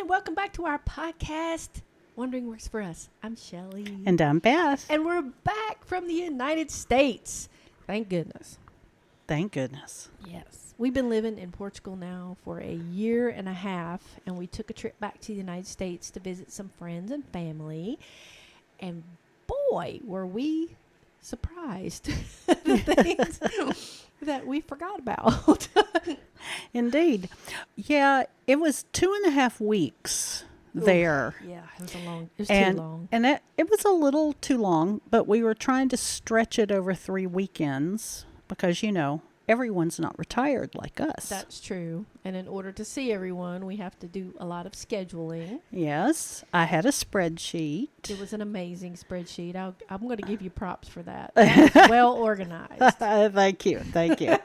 and welcome back to our podcast, Wondering Works for Us. I'm Shelly. And I'm Beth. And we're back from the United States. Thank goodness. Thank goodness. Yes. We've been living in Portugal now for a year and a half, and we took a trip back to the United States to visit some friends and family. And boy, were we surprised the things that we forgot about. Indeed. Yeah, it was 2.5 weeks there. Yeah, it was too long. And it was a little too long, but we were trying to stretch it over 3 weekends because, everyone's not retired like us. That's true. And in order to see everyone, we have to do a lot of scheduling. Yes, I had a spreadsheet. It was an amazing spreadsheet. I'm going to give you props for that. That was well organized. Thank you.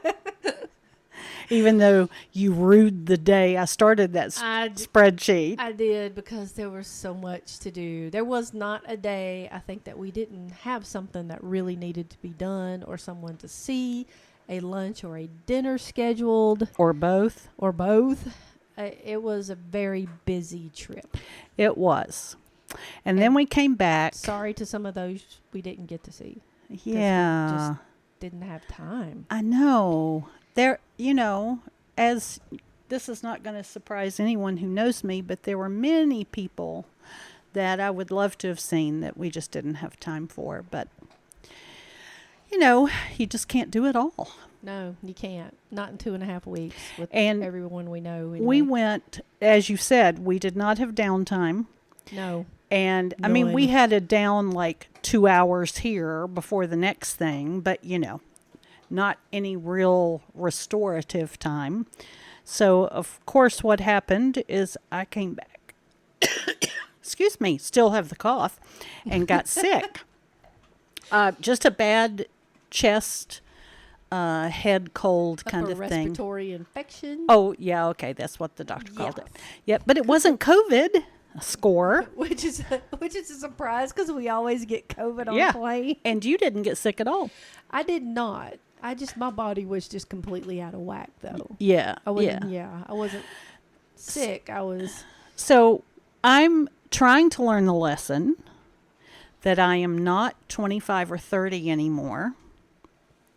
Even though you rued the day I started that spreadsheet. I did, because there was so much to do. There was not a day, I think, that we didn't have something that really needed to be done, or someone to see, a lunch or a dinner scheduled. Or both. It was a very busy trip. It was. And then we came back. Sorry to some of those we didn't get to see. Yeah. We just didn't have time. I know. There, as this is not going to surprise anyone who knows me, but there were many people that I would love to have seen that we just didn't have time for. But, you just can't do it all. No, you can't. Not in 2.5 weeks with And everyone we know. Anyway. We went, as you said, we did not have downtime. No. And, None. we had a down like 2 hours here before the next thing, but, not any real restorative time. So, of course, what happened is I came back, excuse me, still have the cough, and got sick. Just a bad chest, head cold kind of thing. Respiratory infection. Oh, yeah, okay, that's what the doctor called it. Yeah, but it wasn't COVID. A score. Which is a surprise, because we always get COVID on Yeah. plane. And you didn't get sick at all. I did not. My body was just completely out of whack, though. Yeah. I wasn't sick. I was. So I'm trying to learn the lesson that I am not 25 or 30 anymore.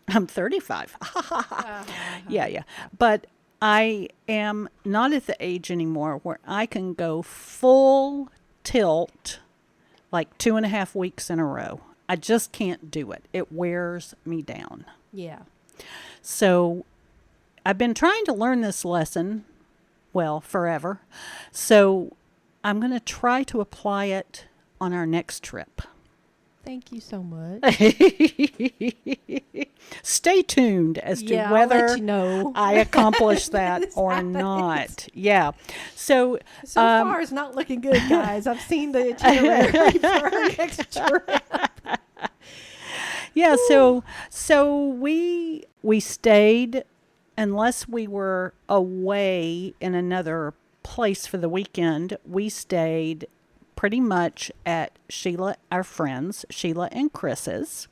I'm 35. Yeah. But I am not at the age anymore where I can go full tilt like 2.5 weeks in a row. I just can't do it. It wears me down. Yeah. So I've been trying to learn this lesson, forever. So I'm going to try to apply it on our next trip. Thank you so much. Stay tuned as to whether I'll let you know. I accomplish that or not. Yeah. So far, it's not looking good, guys. I've seen the itinerary for our next trip. Yeah, so we stayed, unless we were away in another place for the weekend, we stayed pretty much at our friends, Sheila and Chris's,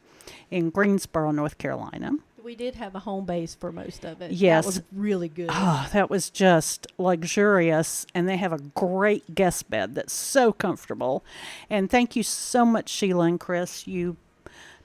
in Greensboro, North Carolina. We did have a home base for most of it. Yes. That was really good. Oh, that was just luxurious. And they have a great guest bed that's so comfortable. And thank you so much, Sheila and Chris. You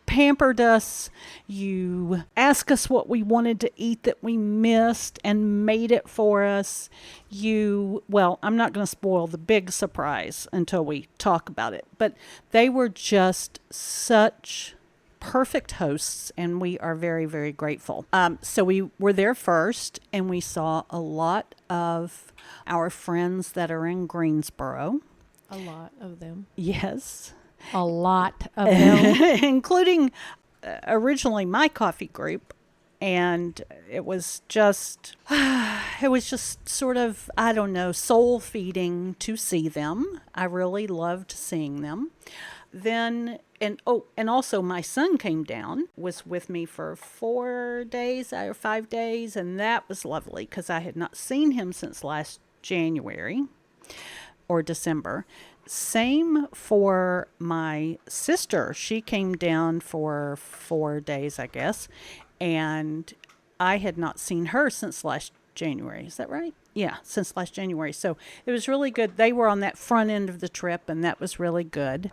pampered us. You asked us what we wanted to eat that we missed and made it for us. I'm not going to spoil the big surprise until we talk about it, but they were just such perfect hosts, and we are very, very grateful. So we were there first, and we saw a lot of our friends that are in Greensboro. A lot of them. Yes. A lot of them. Including originally my coffee group. And it was just sort of, I don't know, soul feeding to see them. I really loved seeing them. Then, and also my son came down, was with me for 4 days or 5 days. And that was lovely because I had not seen him since last January or December. Same for my sister. She came down for 4 days, I guess. And I had not seen her since last January. Is that right? Yeah, since last January. So it was really good. They were on that front end of the trip, and that was really good.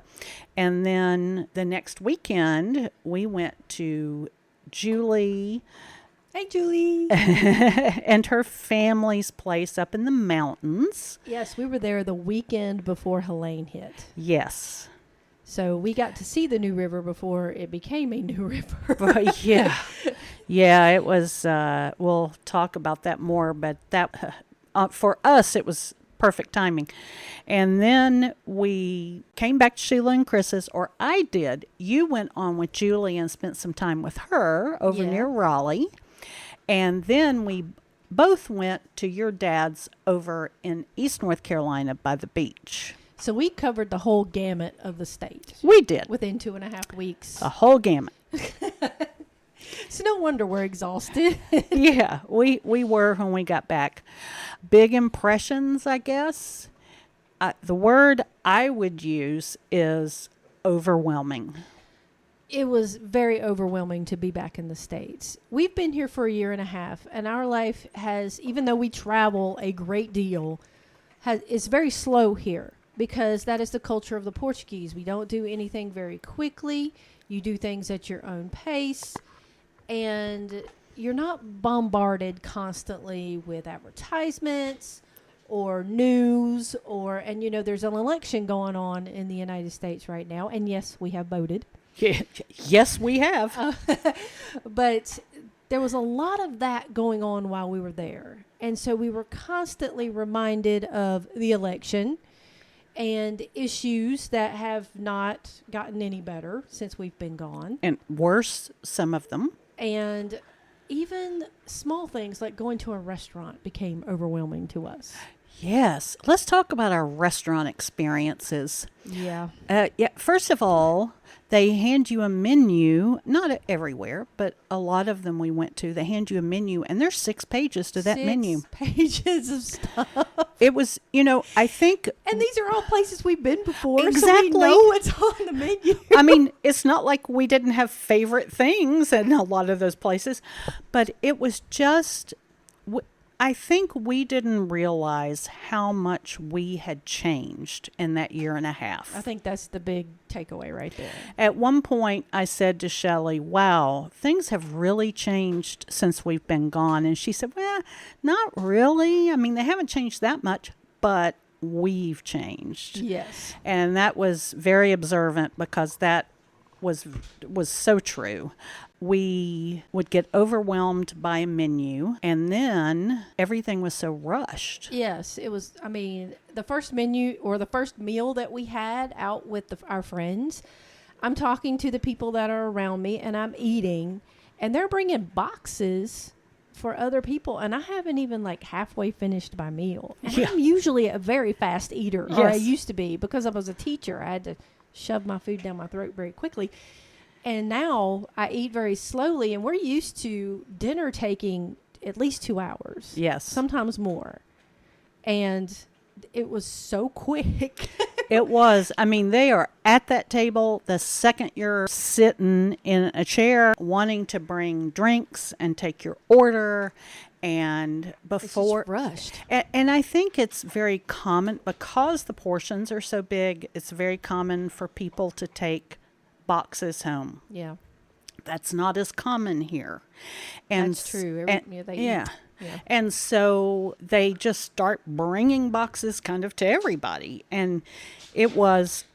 And then the next weekend, we went to Julie Hey, Julie. and her family's place up in the mountains. Yes, we were there the weekend before Helene hit. Yes. So we got to see the new river before it became a new river. Yeah. Yeah, it was, we'll talk about that more, but that, for us, it was perfect timing. And then we came back to Sheila and Chris's, or I did. You went on with Julie and spent some time with her over near Raleigh. And then we both went to your dad's over in East North Carolina by the beach. So we covered the whole gamut of the state. We did. Within 2.5 weeks. The whole gamut. So no wonder we're exhausted. Yeah, we were when we got back. Big impressions, I guess. The word I would use is overwhelming. It was very overwhelming to be back in the States. We've been here for 1.5 years, and our life has, even though we travel a great deal, it's very slow here because that is the culture of the Portuguese. We don't do anything very quickly. You do things at your own pace, and you're not bombarded constantly with advertisements or news and there's an election going on in the United States right now, and yes, we have voted. Yeah, yes, we have. But there was a lot of that going on while we were there. And so we were constantly reminded of the election and issues that have not gotten any better since we've been gone. And worse, some of them. And even small things like going to a restaurant became overwhelming to us. Yes. Let's talk about our restaurant experiences. Yeah. First of all, they hand you a menu, not everywhere, but a lot of them we went to, they hand you a menu, and there's 6 pages to that menu. 6 pages of stuff. It was, I think... And these are all places we've been before, Exactly. so we know what's on the menu. I mean, it's not like we didn't have favorite things in a lot of those places, but it was just... I think we didn't realize how much we had changed in that 1.5 years. I think that's the big takeaway right there. At one point, I said to Shelley, wow, things have really changed since we've been gone. And she said, well, not really. I mean, they haven't changed that much, but we've changed. Yes. And that was very observant because that was so true. We would get overwhelmed by a menu, and then everything was so rushed. Yes, it was. I mean, the first menu or the first meal that we had out with our friends, I'm talking to the people that are around me, and I'm eating, and they're bringing boxes for other people, and I haven't even halfway finished my meal. And I'm usually a very fast eater, or I used to be, because I was a teacher. I had to shove my food down my throat very quickly. And now I eat very slowly, and we're used to dinner taking at least 2 hours. Yes. Sometimes more. And it was so quick. It was. I mean, they are at that table the second you're sitting in a chair wanting to bring drinks and take your order. And before it's just rushed. And I think it's very common because the portions are so big. It's very common for people to take boxes home. Yeah. That's not as common here. And that's true. They eat. Yeah. And so they just start bringing boxes kind of to everybody. And it was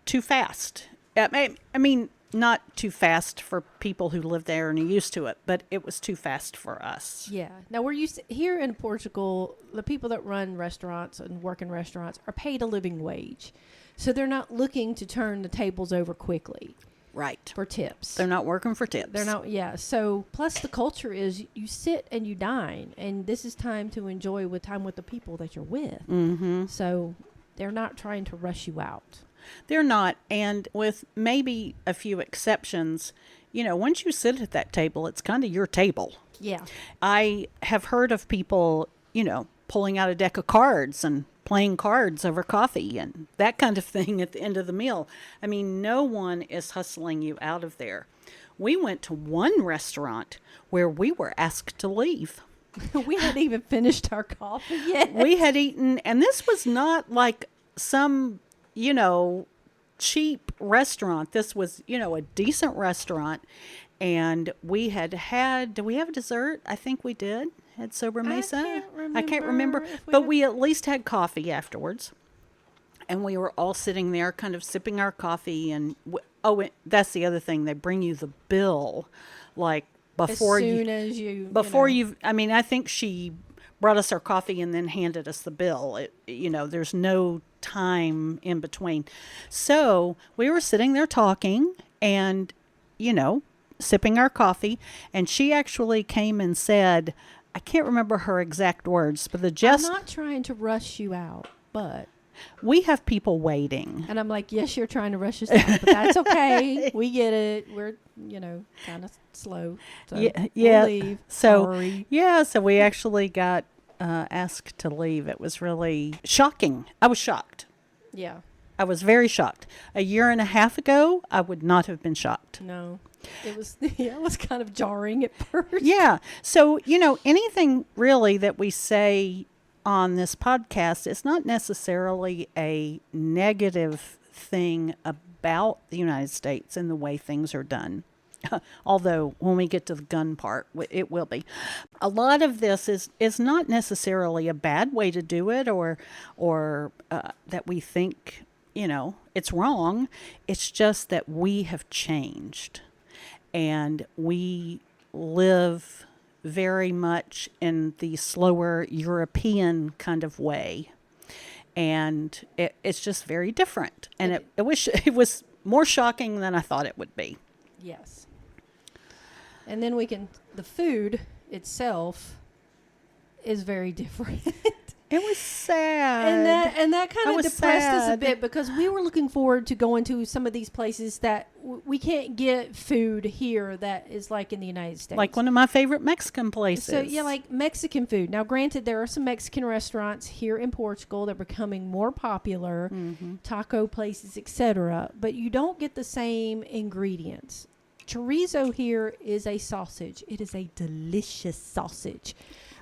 too fast. I mean, not too fast for people who live there and are used to it, but it was too fast for us. Yeah. Now, we're used to, here in Portugal, the people that run restaurants and work in restaurants are paid a living wage. So they're not looking to turn the tables over quickly. Right. For tips. They're not working for tips. They're not, yeah. So, plus the culture is you sit and you dine, and this is time to enjoy time with the people that you're with. Mm-hmm. So, they're not trying to rush you out. They're not. And with maybe a few exceptions, once you sit at that table, it's kind of your table. Yeah. I have heard of people, pulling out a deck of cards and playing cards over coffee and that kind of thing at the end of the meal. I mean, no one is hustling you out of there. We went to one restaurant where we were asked to leave. We hadn't even finished our coffee yet. We had eaten, and this was not like some, cheap restaurant. This was, a decent restaurant. And we did we have a dessert? I think we did at Sober Mesa. I can't remember. But we at least had coffee afterwards. And we were all sitting there kind of sipping our coffee. And, that's the other thing. They bring you the bill, like, before I think she brought us our coffee and then handed us the bill. There's no time in between. So we were sitting there talking and, sipping our coffee. And she actually came and said, I can't remember her exact words, but I'm not trying to rush you out, but we have people waiting. And I'm like, yes, you're trying to rush us out, but that's okay. We get it. We're, kind of slow. So yeah. We'll leave. Sorry. So we actually got asked to leave. It was really shocking. I was shocked. Yeah. I was very shocked. A year and a half ago, I would not have been shocked. No. It was kind of jarring at first. Yeah. So, anything really that we say on this podcast is not necessarily a negative thing about the United States and the way things are done. Although when we get to the gun part, it will be. A lot of this is not necessarily a bad way to do it or that we think, it's wrong. It's just that we have changed and we live very much in the slower European kind of way. And it's just very different. And I wish it was more shocking than I thought it would be. Yes. And then the food itself is very different. It was sad. And that kind of depressed us a bit because we were looking forward to going to some of these places that we can't get food here that is like in the United States. Like one of my favorite Mexican places. So, yeah, like Mexican food. Now, granted, there are some Mexican restaurants here in Portugal that are becoming more popular, taco places, etc., but you don't get the same ingredients. Chorizo here is a sausage. It is a delicious sausage.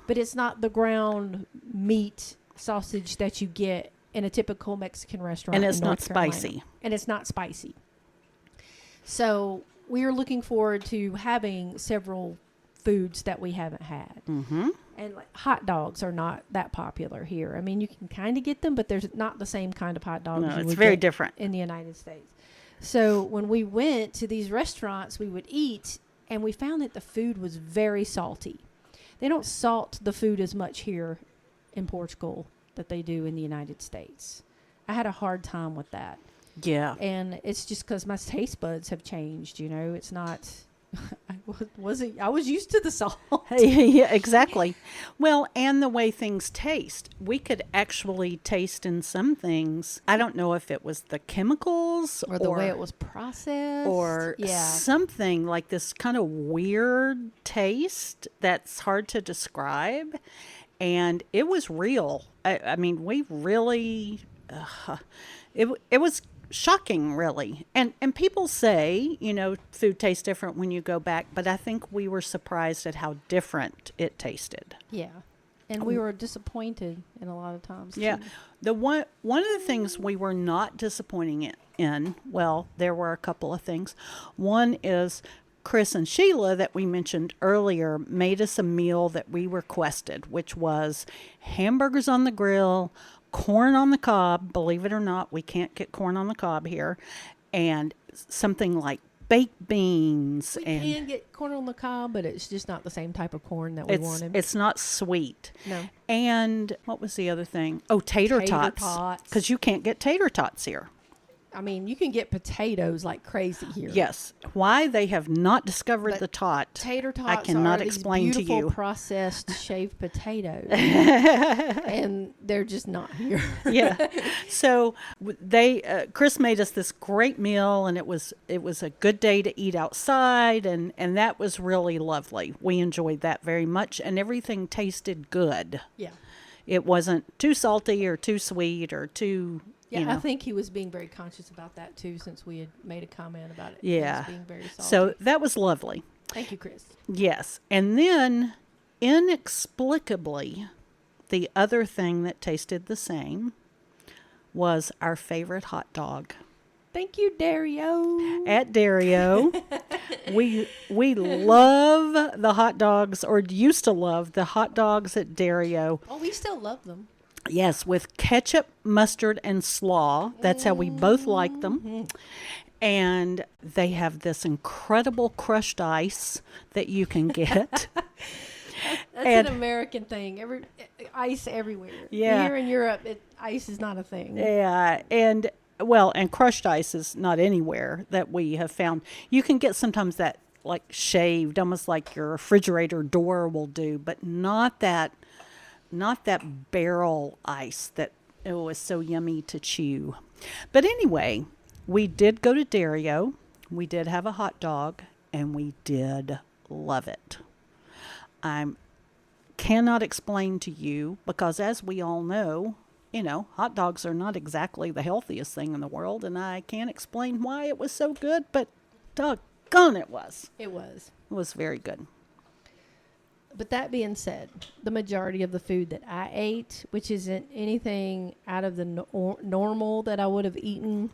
But it's not the ground meat sausage that you get in a typical Mexican restaurant. And it's in not North Carolina. spicy. And it's not spicy. So we are looking forward to having several foods that we haven't had. Mm-hmm. And like hot dogs are not that popular here. I mean, you can kind of get them, but there's not the same kind of hot dogs. No, it's very different in the United States. So when we went to these restaurants, we would eat, and we found that the food was very salty. They don't salt the food as much here in Portugal that they do in the United States. I had a hard time with that. Yeah. And it's just because my taste buds have changed, It's not... I was used to the salt. Yeah, exactly. Well, and the way things taste. We could actually taste in some things. I don't know if it was the chemicals or the way it was processed or something like this kind of weird taste that's hard to describe. And it was real. I mean, we really, it was shocking, really. And people say, food tastes different when you go back, but I think we were surprised at how different it tasted. Yeah. And we were disappointed in a lot of times. Yeah. Too. One of the things we were not disappointing in, well, there were a couple of things. One is Chris and Sheila that we mentioned earlier made us a meal that we requested, which was hamburgers on the grill, corn on the cob. Believe it or not, we can't get corn on the cob here. And something like baked beans. We can get corn on the cob, but it's just not the same type of corn that we wanted. It's not sweet. No. And what was the other thing? Oh, tater tots. Because you can't get tater tots here. I mean, you can get potatoes like crazy here. Yes. Why they have not discovered the tot, tater tots I cannot are explain these to you. beautiful processed shaved potatoes. And they're just not here. Yeah. So Chris made us this great meal, and it was a good day to eat outside, and that was really lovely. We enjoyed that very much, and everything tasted good. Yeah. It wasn't too salty or too sweet or too... Yeah, I think he was being very conscious about that, too, since we had made a comment about it. Yeah. It was being very salty. So that was lovely. Thank you, Chris. Yes. And then inexplicably, the other thing that tasted the same was our favorite hot dog. Thank you, Dario. At Dario, we love the hot dogs, or used to love the hot dogs at Dario. Oh, we still love them. Yes, with ketchup, mustard, and slaw. That's how we both like them. And they have this incredible crushed ice that you can get. That's And- an American thing. Ice everywhere. Yeah. Here in Europe, ice is not a thing. Yeah, and crushed ice is not anywhere that we have found. You can get sometimes that like shaved, almost like your refrigerator door will do, but not that barrel ice that it was so yummy to chew. But anyway, we did go to Dario. We did have a hot dog, and we did love it. I cannot explain to you because, as we all know, hot dogs are not exactly the healthiest thing in the world, and I can't explain why it was so good, but doggone it was. It was. It was very good. But that being said, the majority of the food that I ate, which isn't anything out of the normal that I would have eaten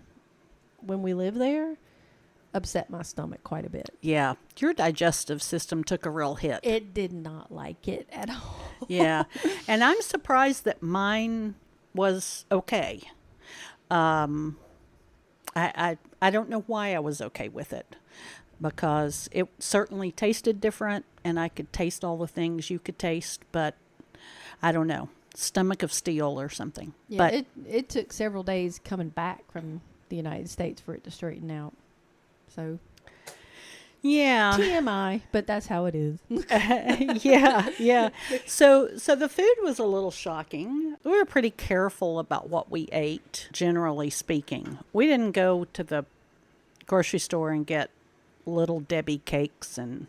when we lived there, upset my stomach quite a bit. Yeah, your digestive system took a real hit. It did not like it at all. Yeah, and I'm surprised that mine was okay. I don't know why I was okay with it, because it certainly tasted different, and I could taste all the things you could taste, but I don't know, stomach of steel or something. Yeah, But it took several days coming back from the United States for it to straighten out. So yeah, TMI, but that's how it is. yeah. So the food was a little shocking. We were pretty careful about what we ate, generally speaking. We didn't go to the grocery store and get Little Debbie cakes and.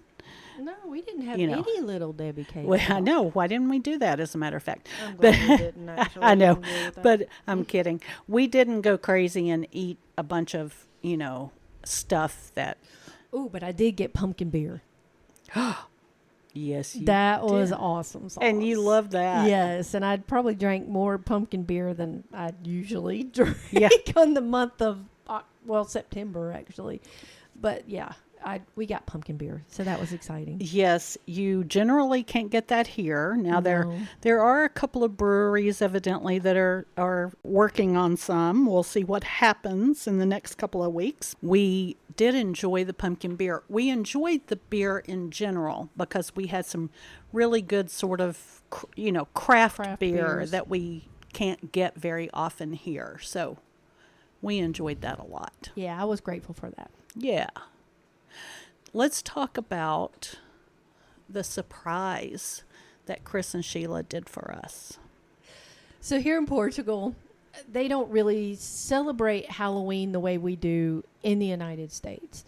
No, we didn't have You know. any Little Debbie cakes. Well, I know. Why didn't we do that, as a matter of fact? I'm glad we didn't actually. I know, agree with that. but I'm kidding. We didn't go crazy and eat a bunch of, stuff that. Ooh, but I did get pumpkin beer. Yes, you That was did. awesome sauce. And you love that. Yes, and I'd probably drank more pumpkin beer than I'd usually drink Yeah. on the month of, September, actually. But, yeah, we got pumpkin beer, so that was exciting. Yes, you generally can't get that here. Now No. there are a couple of breweries evidently that are working on some. We'll see what happens in the next couple of weeks. We did enjoy the pumpkin beer. We enjoyed the beer in general because we had some really good sort of craft beer beers. that we can't get very often here. So we enjoyed that a lot. Yeah, I was grateful for that. Yeah. Let's talk about the surprise that Chris and Sheila did for us. So here in Portugal, they don't really celebrate Halloween the way we do in the United States.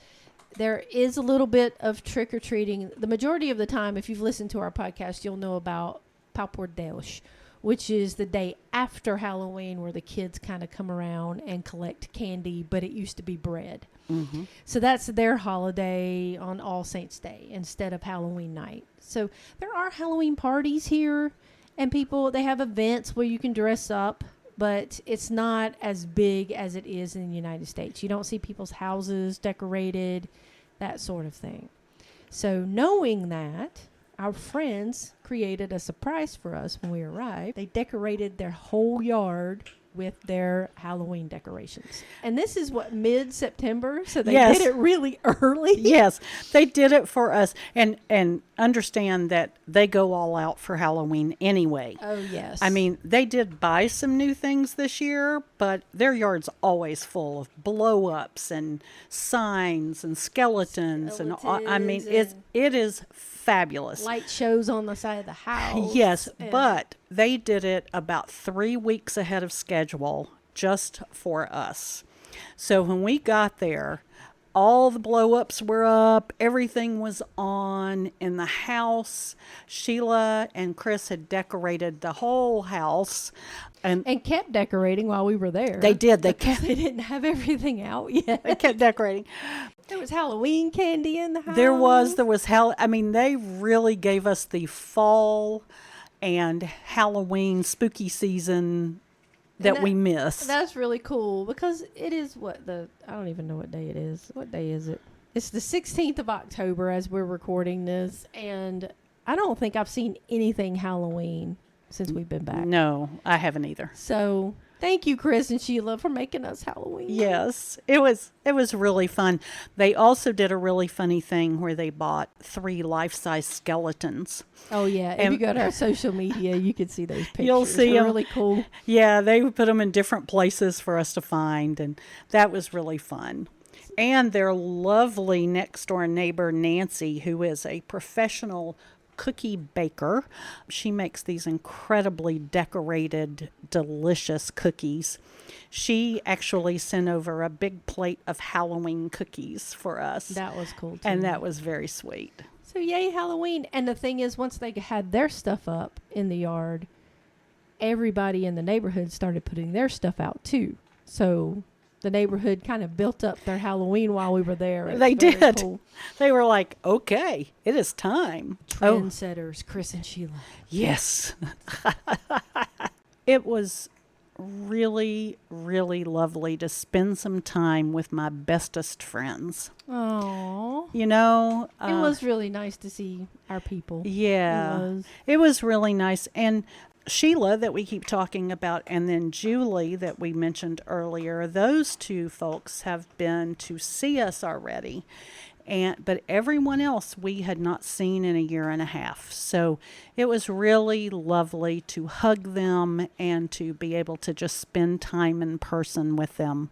There is a little bit of trick-or-treating. The majority of the time, if you've listened to our podcast, you'll know about Pau por Deus, which is the day after Halloween where the kids kind of come around and collect candy, but it used to be bread. Mm-hmm. So that's their holiday on All Saints Day instead of Halloween night. So there are Halloween parties here, and they have events where you can dress up, but it's not as big as it is in the United States. You don't see people's houses decorated, that sort of thing. So knowing that, our friends created a surprise for us when we arrived. They decorated their whole yard with their Halloween decorations. And this is mid-September, so they Yes. did it really early. Yes, they did it for us, and understand that they go all out for Halloween anyway. Oh, yes. I mean, they did buy some new things this year, but their yard's always full of blow-ups and signs and skeletons and I mean, Skeletons it is fabulous. light shows on the side of the house. Yes, and- but they did it about 3 weeks ahead of schedule just for us. So when we got there, all the blow-ups were up. Everything was on in the house. Sheila and Chris had decorated the whole house. And kept decorating while we were there. They did. They didn't have everything out yet. They kept decorating. There was Halloween candy in the house. There was I mean, they really gave us the fall and Halloween spooky season that we miss. That's really cool because it is I don't even know what day it is. What day is it? It's the 16th of October as we're recording this, and I don't think I've seen anything Halloween since we've been back. No, I haven't either. So thank you, Chris and Sheila, for making us Halloween. Yes, it was really fun. They also did a really funny thing where they bought 3 life-size skeletons. Oh, yeah. If you go to our social media, you can see those pictures. You'll see They're them. really cool. Yeah, they would put them in different places for us to find, and that was really fun. And their lovely next-door neighbor, Nancy, who is a professional cookie baker. She makes these incredibly decorated, delicious cookies. She actually sent over a big plate of Halloween cookies for us. That was cool, too. And that was very sweet. So, yay, Halloween. And the thing is, once they had their stuff up in the yard, everybody in the neighborhood started putting their stuff out, too. So the neighborhood kind of built up their Halloween while we were there. They did. Cool. They were like, okay, it is time. Trendsetters, Chris and Sheila. Yes. It was really, really lovely to spend some time with my bestest friends. Oh, You know, it was really nice to see our people. Yeah, it was really nice. And Sheila, that we keep talking about, and then Julie, that we mentioned earlier, those 2 folks have been to see us already. But everyone else we had not seen in a year and a half. So it was really lovely to hug them and to be able to just spend time in person with them.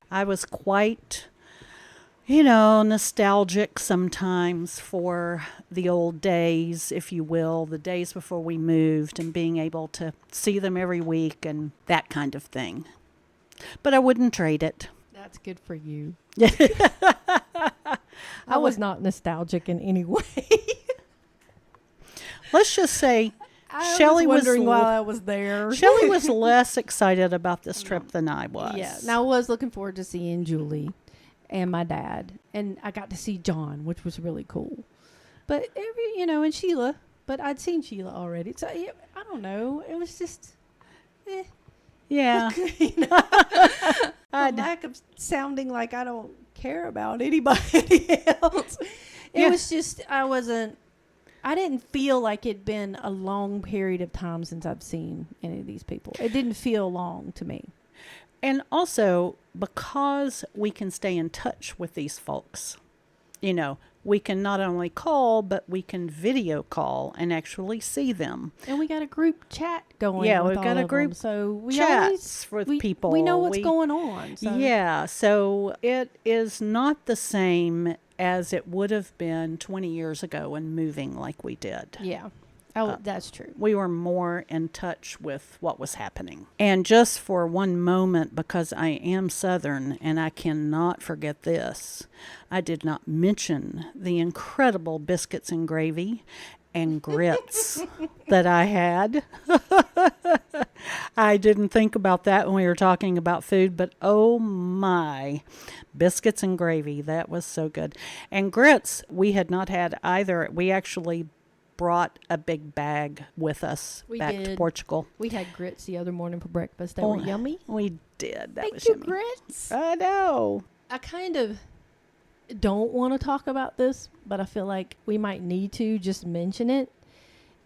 I was quite, nostalgic sometimes for the old days, if you will, the days before we moved and being able to see them every week and that kind of thing. But I wouldn't trade it. That's good for you. I was not nostalgic in any way. Let's just say Shelley was wondering while I was there. Shelley was less excited about this trip than I was. Yeah. Now I was looking forward to seeing Julie and my dad, and I got to see John, which was really cool. But and Sheila, but I'd seen Sheila already, so I don't know. It was just, yeah. The lack of sounding like I don't care about anybody else. It was just I didn't feel like it'd been a long period of time since I've seen any of these people. It didn't feel long to me. And also, because we can stay in touch with these folks, we can not only call, but we can video call and actually see them. And we got a group chat going. Yeah, with we've got all a of group them. So we chats with people. We know what's going on. So. Yeah, so it is not the same as it would have been 20 years ago when moving like we did. Yeah. Oh, that's true. We were more in touch with what was happening. And just for one moment, because I am Southern and I cannot forget this, I did not mention the incredible biscuits and gravy and grits that I had. I didn't think about that when we were talking about food, but oh my, biscuits and gravy, that was so good. And grits, we had not had either. We actually brought a big bag with us back to Portugal. We had grits the other morning for breakfast. They were yummy. We did. That was yummy. Yummy. Grits. I know. I kind of don't want to talk about this, but I feel like we might need to just mention it,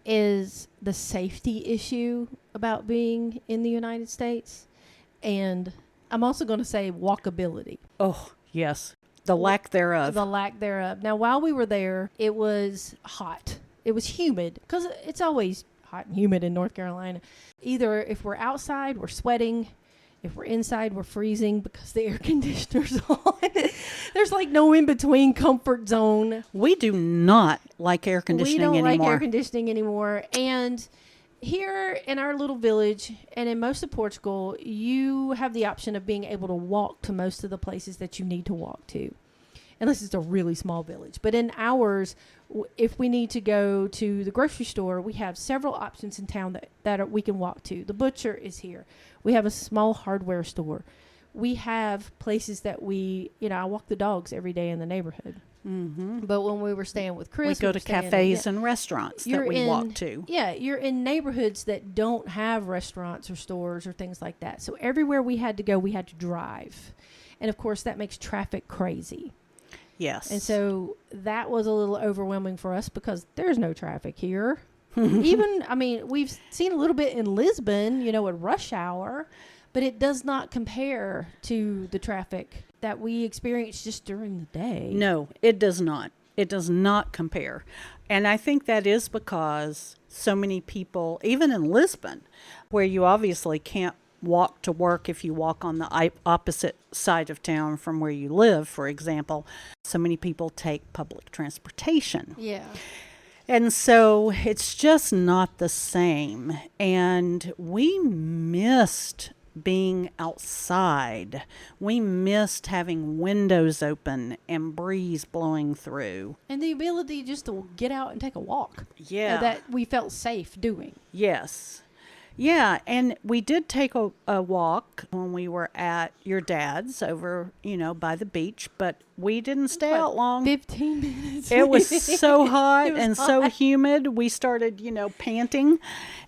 is the safety issue about being in the United States. And I'm also going to say walkability. Oh, yes. The lack thereof. The lack thereof. Now, while we were there, it was hot. It was humid, because it's always hot and humid in North Carolina. Either if we're outside, we're sweating. If we're inside, we're freezing because the air conditioner's on. There's like no in-between comfort zone. We do not like air conditioning anymore. We don't like air conditioning anymore. And here in our little village and in most of Portugal, you have the option of being able to walk to most of the places that you need to walk to. unless it's a really small village. But in ours, if we need to go to the grocery store, we have several options in town that we can walk to. The butcher is here. We have a small hardware store. We have places that I walk the dogs every day in the neighborhood. Mm-hmm. But when we were staying with Chris, we go to cafes and restaurants that we walk to. Yeah, you're in neighborhoods that don't have restaurants or stores or things like that. So everywhere we had to go, we had to drive. And of course, that makes traffic crazy. Yes. And so that was a little overwhelming for us because there's no traffic here. We've seen a little bit in Lisbon, at rush hour, but it does not compare to the traffic that we experience just during the day. No, it does not. It does not compare. And I think that is because so many people, even in Lisbon, where you obviously can't walk to work if you walk on the opposite side of town from where you live, for example, so many people take public transportation. Yeah. And so it's just not the same. And we missed being outside. We missed having windows open and breeze blowing through. And the ability just to get out and take a walk. Yeah. That we felt safe doing. Yes. Yeah, and we did take a walk when we were at your dad's over, by the beach, but we didn't stay out long. 15 minutes. It was so hot and so humid. We started, panting,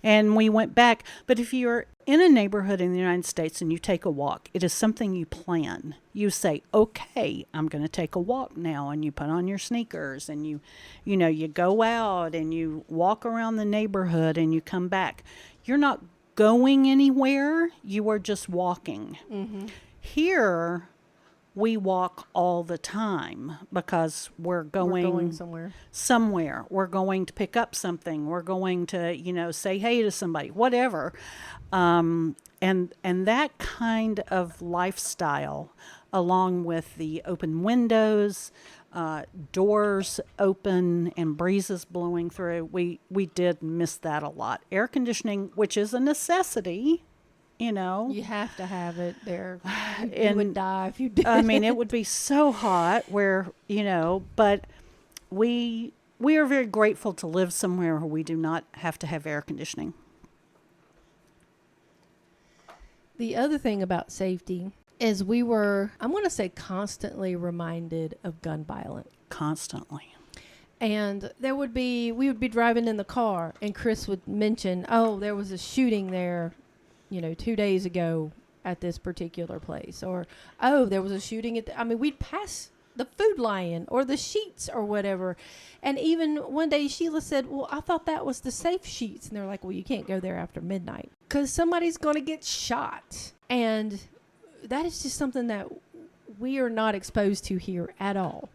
and we went back. But if you're in a neighborhood in the United States and you take a walk, it is something you plan. You say, okay, I'm going to take a walk now, and you put on your sneakers, and you go out and you walk around the neighborhood and you come back. You're not going anywhere. You are just walking. Mm-hmm. Here, we walk all the time because we're going somewhere. We're going to pick up something. We're going to, say hey to somebody, whatever. And that kind of lifestyle, along with the open windows, doors open and breezes blowing through, we did miss that a lot. Air conditioning, which is a necessity, You have to have it there. You would die if you did. It would be so hot where, but we are very grateful to live somewhere where we do not have to have air conditioning. The other thing about safety is we were, I'm going to say, constantly reminded of gun violence. Constantly. And we would be driving in the car, and Chris would mention, there was a shooting there, 2 days ago at this particular place. Or, there was a shooting we'd pass the Food Lion or the Sheets or whatever. And even one day Sheila said, well, I thought that was the Safe Sheets. And they're like, well, you can't go there after midnight because somebody's going to get shot. And that is just something that we are not exposed to here at all.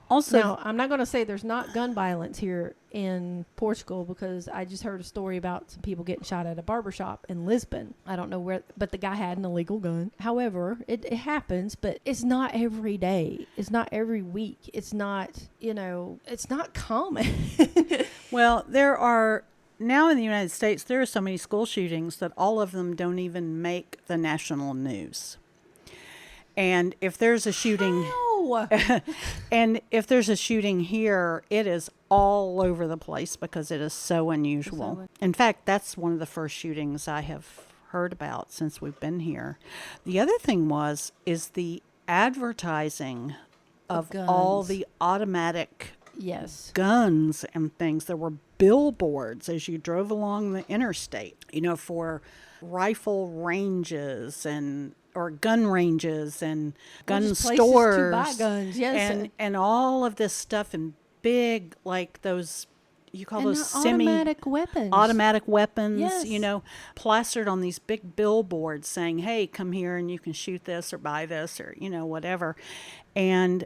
Also, now, I'm not going to say there's not gun violence here in Portugal because I just heard a story about some people getting shot at a barbershop in Lisbon. I don't know where, but the guy had an illegal gun. However, it happens, but it's not every day. It's not every week. It's not, it's not common. Well, there are, now in the United States, there are so many school shootings that all of them don't even make the national news. And if there's a shooting... and if there's a shooting here, it is all over the place because it is so unusual. In fact, that's one of the first shootings I have heard about since we've been here. The other thing is the advertising of all the automatic guns and things. There were billboards as you drove along the interstate, for rifle ranges or gun ranges and gun stores to buy guns, yes, and all of this stuff in big, like those, you call and those automatic weapons, yes. Plastered on these big billboards saying, hey, come here and you can shoot this or buy this or, whatever. And,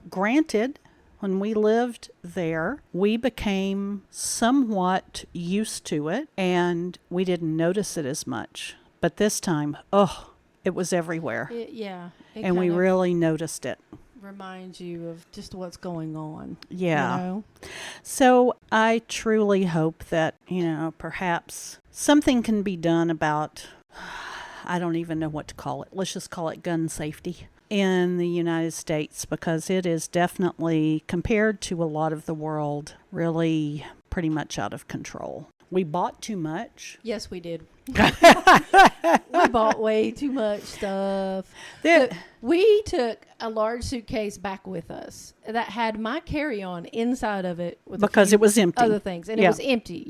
granted, when we lived there, we became somewhat used to it and we didn't notice it as much. But this time, it was everywhere. And we really noticed it. Reminds you of just what's going on. Yeah. So I truly hope that, perhaps something can be done about, I don't even know what to call it. Let's just call it gun safety in the United States because it is definitely, compared to a lot of the world, really pretty much out of control. We bought too much. Yes, we did. We bought way too much stuff. We took a large suitcase back with us that had my carry-on inside of it with because it was empty. Other things, and it was empty.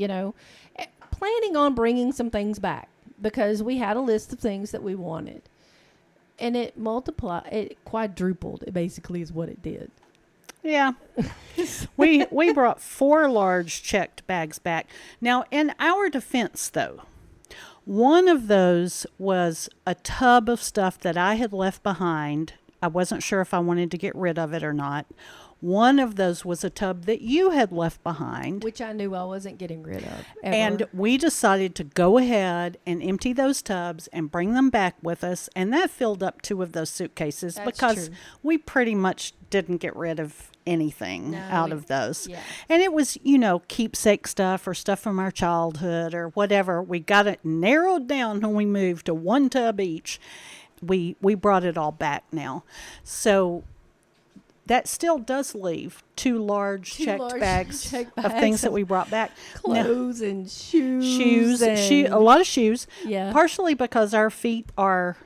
Planning on bringing some things back because we had a list of things that we wanted, and it quadrupled. It basically is what it did. Yeah. we brought 4 large checked bags back. Now, in our defense, though, one of those was a tub of stuff that I had left behind. I wasn't sure if I wanted to get rid of it or not. One of those was a tub that you had left behind. Which I knew I wasn't getting rid of, ever. And we decided to go ahead and empty those tubs and bring them back with us. And that filled up 2 of those suitcases. That's because true. we pretty much didn't get rid of anything out of those. Yeah. And it was, keepsake stuff or stuff from our childhood or whatever. We got it narrowed down when we moved to 1 tub each. We brought it all back now. So that still does leave 2 large checked bags of things that we brought back. Clothes and shoes. A lot of shoes. Yeah. Partially because our feet are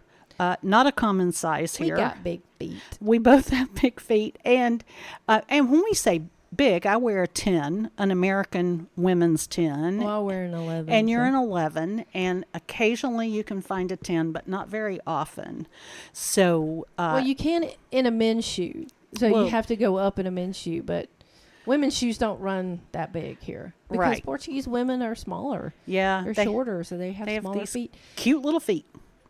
not a common size here. We got big feet. We both have big feet. And when we say big, I wear a 10, an American women's 10. Well, I wear an 11. And you're an 11. And occasionally you can find a 10, but not very often. So. Well, you can in a men's shoe. So you have to go up in a men's shoe, but women's shoes don't run that big here. Because Portuguese women are smaller. Yeah. They're shorter, so they have smaller feet. Cute little feet.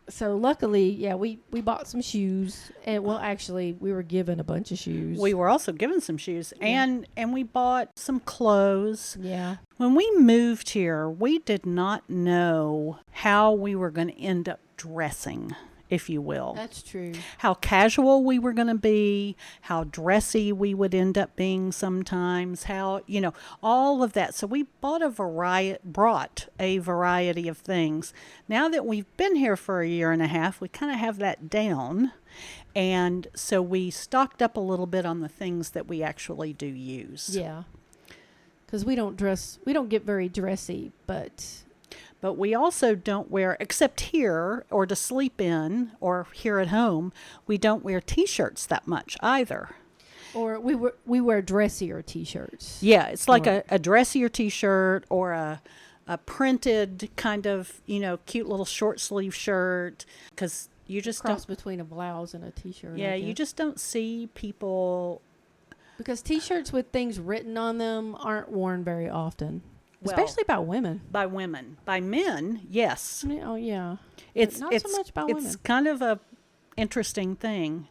So luckily, we bought some shoes. And, well, actually, we were given a bunch of shoes. We were also given some shoes. Yeah. And we bought some clothes. Yeah. When we moved here, we did not know how we were going to end up dressing, if you will. That's true. How casual we were going to be, how dressy we would end up being sometimes, how, all of that. So we brought a variety of things. Now that we've been here for a year and a half, we kind of have that down. And so we stocked up a little bit on the things that we actually do use. Yeah. Because we don't get very dressy, but we also don't wear, except here or to sleep in or here at home, we don't wear T-shirts that much either. Or we wear dressier T-shirts. Yeah, it's like a dressier T-shirt or a printed kind of, cute little short sleeve shirt, because you just cross between a blouse and a T-shirt. Yeah, you just don't see people. Because T-shirts with things written on them aren't worn very often. Especially by women. By women. By men, yes. Oh, yeah. It's not so much by women. It's kind of a interesting thing.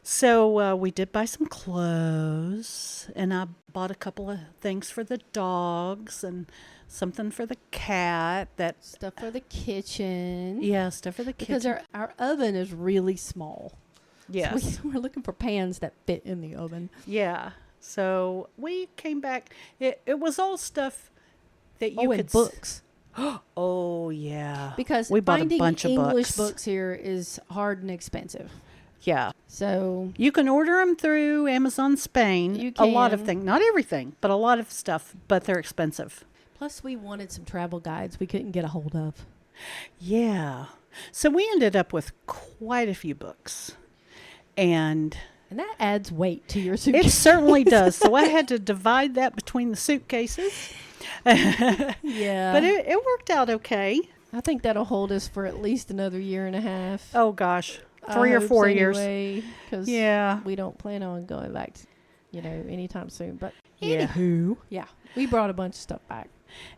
So we did buy some clothes, and I bought a couple of things for the dogs and something for the cat. Stuff for the kitchen. Yeah, stuff for the kitchen. Because our oven is really small. Yes. So we're looking for pans that fit in the oven. Yeah. So we came back. It was all stuff that you could... and books. Oh, yeah. Because we bought finding a bunch English of books here is hard and expensive. Yeah. So... You can order them through Amazon Spain. You can. A lot of things. Not everything, but a lot of stuff. But they're expensive. Plus, we wanted some travel guides we couldn't get a hold of. Yeah. So we ended up with quite a few books. And that adds weight to your suitcase. It certainly does. So I had to divide that between the suitcases. Yeah. But it worked out okay. I think that'll hold us for at least another year and a half. Oh, gosh. 3 or 4 years. Because we don't plan on going back to, anytime soon. But anywho, we brought a bunch of stuff back.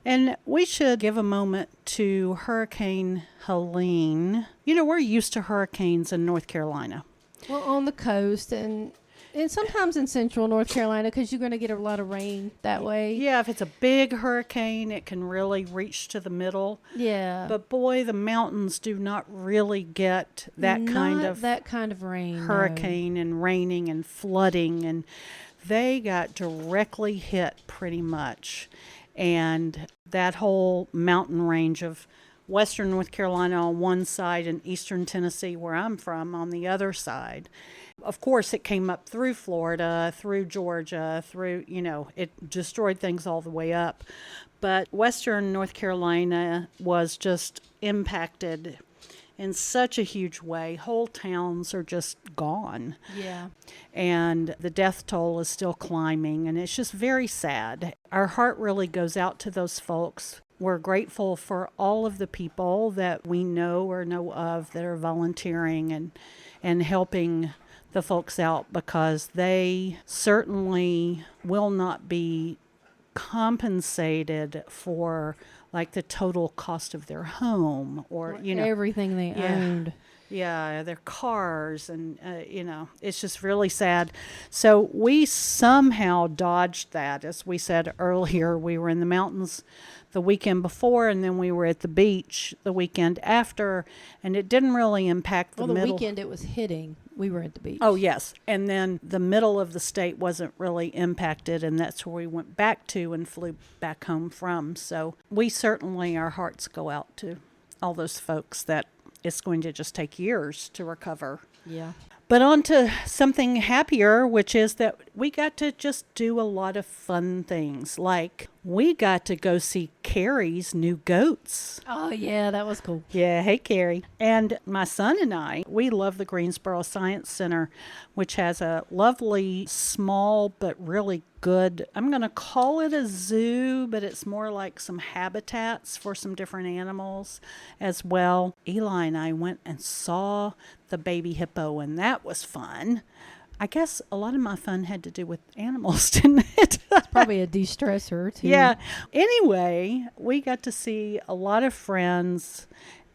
And we should give a moment to Hurricane Helene. We're used to hurricanes in North Carolina. Well, on the coast and sometimes in central North Carolina, because you're going to get a lot of rain that way. Yeah, if it's a big hurricane, it can really reach to the middle. Yeah. But boy, the mountains do not really get that kind of rain. Hurricane and raining and flooding, and they got directly hit pretty much. And that whole mountain range of Western North Carolina on one side and Eastern Tennessee, where I'm from, on the other side. Of course, it came up through Florida, through Georgia, through, it destroyed things all the way up. But Western North Carolina was just impacted in such a huge way. Whole towns are just gone. Yeah. And the death toll is still climbing, and it's just very sad. Our heart really goes out to those folks. We're grateful for all of the people that we know or know of that are volunteering and helping the folks out, because they certainly will not be compensated for like the total cost of their home or everything they owned. Yeah, their cars, and it's just really sad. So we somehow dodged that. As we said earlier, we were in the mountains the weekend before, and then we were at the beach the weekend after, and it didn't really impact the middle. Weekend it was hitting. We were at the beach. Oh, yes. And then the middle of the state wasn't really impacted, and that's where we went back to and flew back home from. So we certainly, our hearts go out to all those folks that it's going to just take years to recover. Yeah. But on to something happier, which is that we got to just do a lot of fun things. Like we got to go see Carrie's new goats. Oh, yeah, that was cool. Yeah, hey, Carrie. And my son and I, we love the Greensboro Science Center, which has a lovely, small, but really good, I'm going to call it a zoo, but it's more like some habitats for some different animals as well. Eli and I went and saw the baby hippo, and that was fun. I guess a lot of my fun had to do with animals, didn't it? It's probably a de-stressor, too. Yeah. Anyway, we got to see a lot of friends,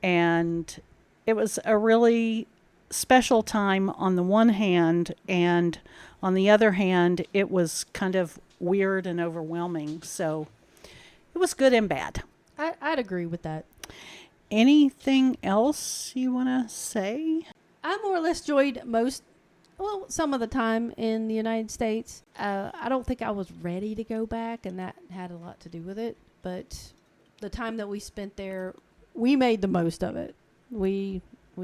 and it was a really special time on the one hand, and on the other hand, it was kind of weird and overwhelming. So it was good and bad. I'd agree with that. Anything else you want to say? I more or less enjoyed some of the time in the United States. I don't think I was ready to go back, and that had a lot to do with it. But the time that we spent there, we made the most of it. We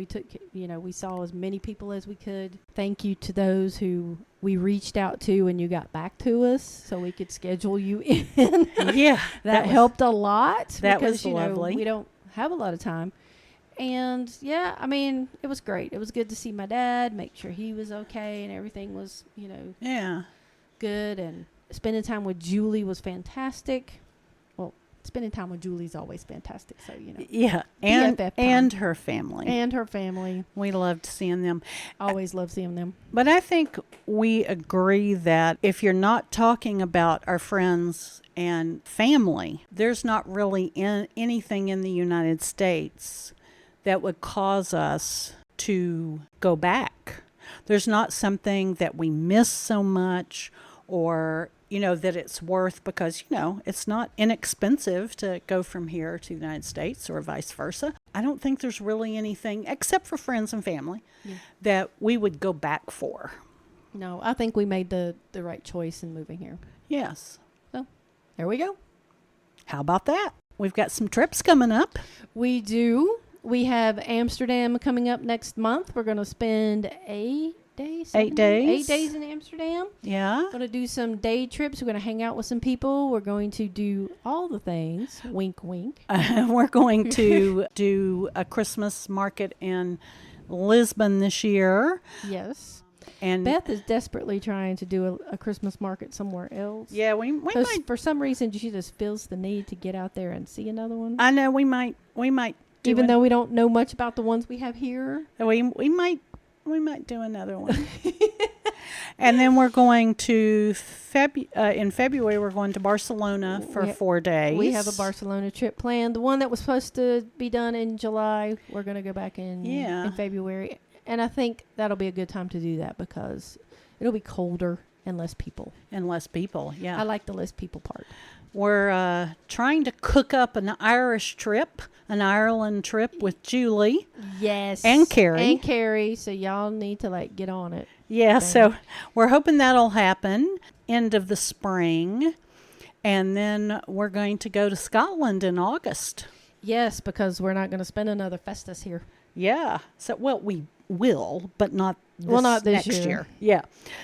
took, we saw as many people as we could. Thank you to those who we reached out to and you got back to us so we could schedule you in. Yeah. that helped a lot. That because, was lovely. We don't have a lot of time. And yeah, I mean, it was great. It was good to see my dad, make sure he was okay and everything was, yeah, good. And spending time with Julie was fantastic. Well, spending time with Julie's always fantastic. So, yeah, BFF and her family. And her family. We loved seeing them. Always love seeing them. But I think we agree that if you're not talking about our friends and family, there's not really anything in the United States that would cause us to go back. There's not something that we miss so much or, that it's worth, because, it's not inexpensive to go from here to the United States or vice versa. I don't think there's really anything, except for friends and family, that we would go back for. No, I think we made the right choice in moving here. Yes. So, there we go. How about that? We've got some trips coming up. We do. We have Amsterdam coming up next month. We're going to spend 8 days. 8 days. 8 days in Amsterdam. Yeah. Going to do some day trips. We're going to hang out with some people. We're going to do all the things. Wink, wink. We're going to do a Christmas market in Lisbon this year. Yes. And Beth is desperately trying to do a Christmas market somewhere else. Yeah, we might. For some reason, she just feels the need to get out there and see another one. I know we might. Even though we don't know much about the ones we have here. We might do another one. And then we're going to in February we're going to Barcelona for 4 days. We have a Barcelona trip planned. The one that was supposed to be done in July, we're going to go back in February. And I think that'll be a good time to do that because it'll be colder and less people. Yeah. I like the less people part. We're trying to cook up an Ireland trip with Julie. Yes. And Carrie. So y'all need to get on it. Yeah, so we're hoping that'll happen end of the spring. And then we're going to go to Scotland in August. Yes, because we're not going to spend another Festus here. Yeah. So, well, we will, but not Not this next year. year. Yeah.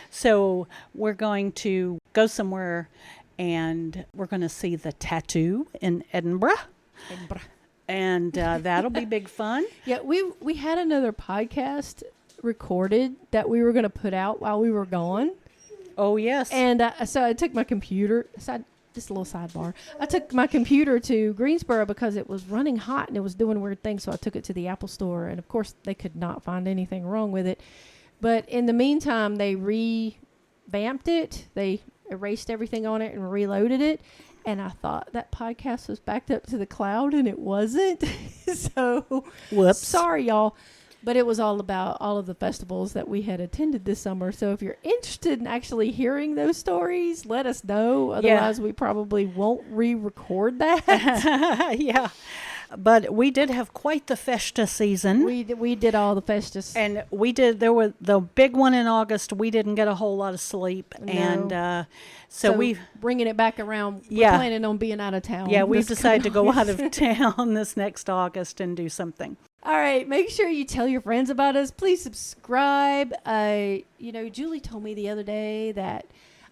So we're going to go somewhere, and we're going to see the Tattoo in Edinburgh, and that'll be big fun. Yeah, we had another podcast recorded that we were going to put out while we were gone. Oh yes. And so I took my computer. Just a little sidebar. I took my computer to Greensboro because it was running hot and it was doing weird things. So I took it to the Apple store, and of course they could not find anything wrong with it. But in the meantime, they revamped it. They erased everything on it and reloaded it. And I thought that podcast was backed up to the cloud, and it wasn't. So, Whoops. Sorry, y'all. But it was all about all of the festivals that we had attended this summer. So if you're interested in actually hearing those stories, let us know. Otherwise, we probably won't re-record that. Yeah. But we did have quite the festa season. We did all the festas. And there were the big one in August. We didn't get a whole lot of sleep. No. And so we bringing it back around. We're planning on being out of town. Yeah, we've decided to go out of town this next August and do something. All right, make sure you tell your friends about us. Please subscribe. Julie told me the other day that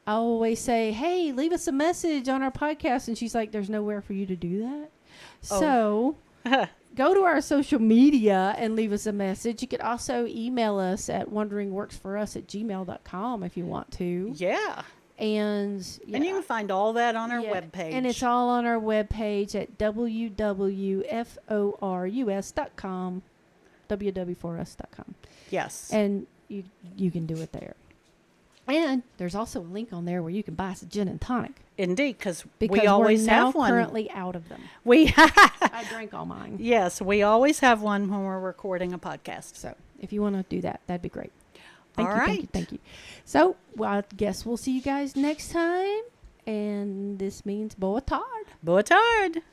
I always say, hey, leave us a message on our podcast. And she's like, there's nowhere for you to do that. Oh. So go to our social media and leave us a message. You could also email us at wonderingworksforus@gmail.com if you want to. Yeah. And you can find all that on our webpage. And it's all on our webpage at www.forus.com, www4us.com. Yes. And you can do it there. And there's also a link on there where you can buy us a gin and tonic. Indeed, because we always have one. We're now currently out of them. I drank all mine. Yes, we always have one when we're recording a podcast. So if you want to do that, that'd be great. Thank you. So, I guess we'll see you guys next time. And this means boa tarde. Boa tarde.